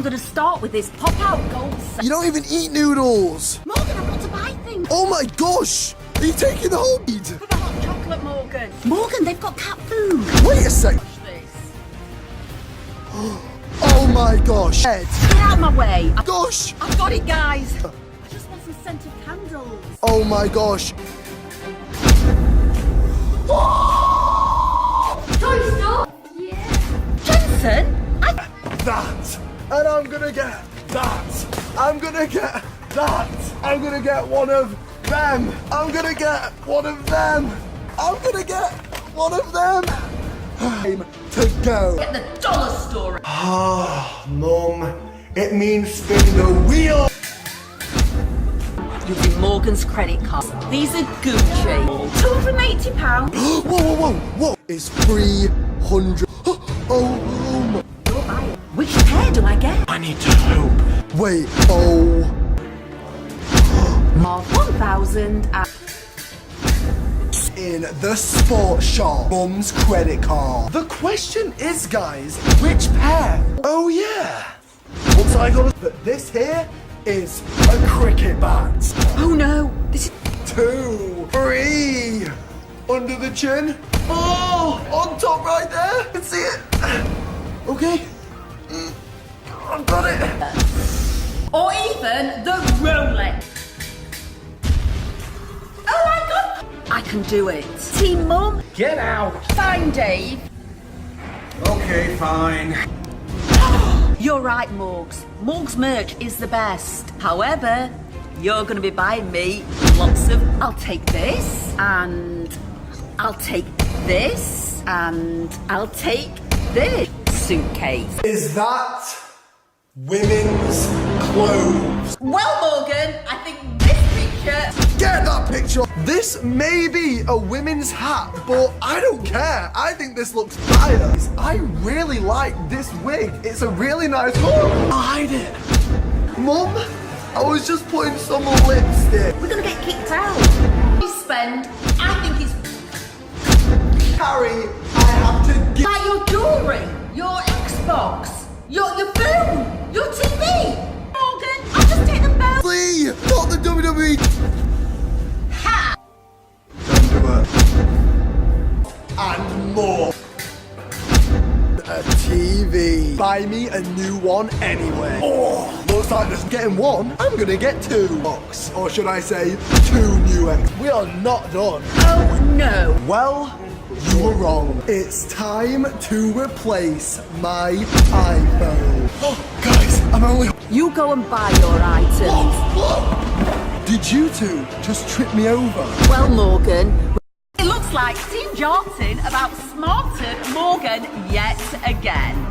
I'm gonna start with this pop-out gold set. You don't even eat noodles. Morgan, I've got to buy things. Oh my gosh! Are you taking the whole feed? For the hot chocolate, Morgan. Morgan, they've got cat food. Wait a sec. Watch this. Oh my gosh. Ed. Get out of my way. Gosh. I've got it, guys. I just want some scented candles. Oh my gosh. Toy store? Yeah. Jensen? That. And I'm gonna get that. I'm gonna get that. I'm gonna get one of them. I'm gonna get one of them. I'm gonna get one of them. Time to go. Get the dollar store. Ah, Mum. It means spin the wheel. Using Morgan's credit card. These are Gucci. £280. Whoa, whoa, whoa, whoa. It's 300. Oh, my. You're buying. Which pair do I get? I need to hope. Wait, oh. Of 1,000 and... In the sports shop. Mum's credit card. The question is, guys, which pair? Oh, yeah. Looks like but this here is a cricket bat. Oh no, this is... 2, 3. Under the chin. 4. On top right there. Can see it. Okay. I've got it. Or even the Rolex. Oh my god! I can do it. Team Mum. Get out! Fine, Dave. Okay, fine. You're right, Morgz. Morgz merch is the best. However, you're going to be buying me lots of... I'll take this, and I'll take this, and I'll take this suitcase. Is that women's clothes? Well, Morgan, I think this picture... Get that picture. This may be a women's hat, but I don't care. I think this looks fire. I really like this wig. It's a really nice... Oh, hide it. Mum, I was just putting some lipstick. We're going to get kicked out. You spend, I think it's... Harry, I have to get... Buy your jewellery, your Xbox, your phone, your TV. Morgan, I'll just take them both. Please, not the WWE. Ha! Underwear. And more. A TV. Buy me a new one anyway. Oh, looks like just getting one. I'm gonna get 2 bucks. Or should I say 2 new X. We are not done. Oh no. Well, you were wrong. It's time to replace my iPhone. Oh, guys, I'm only... You go and buy your items. Whoa. Did you two just trip me over? Well, Morgan, it looks like Team Jarton have outsmarted Morgan yet again.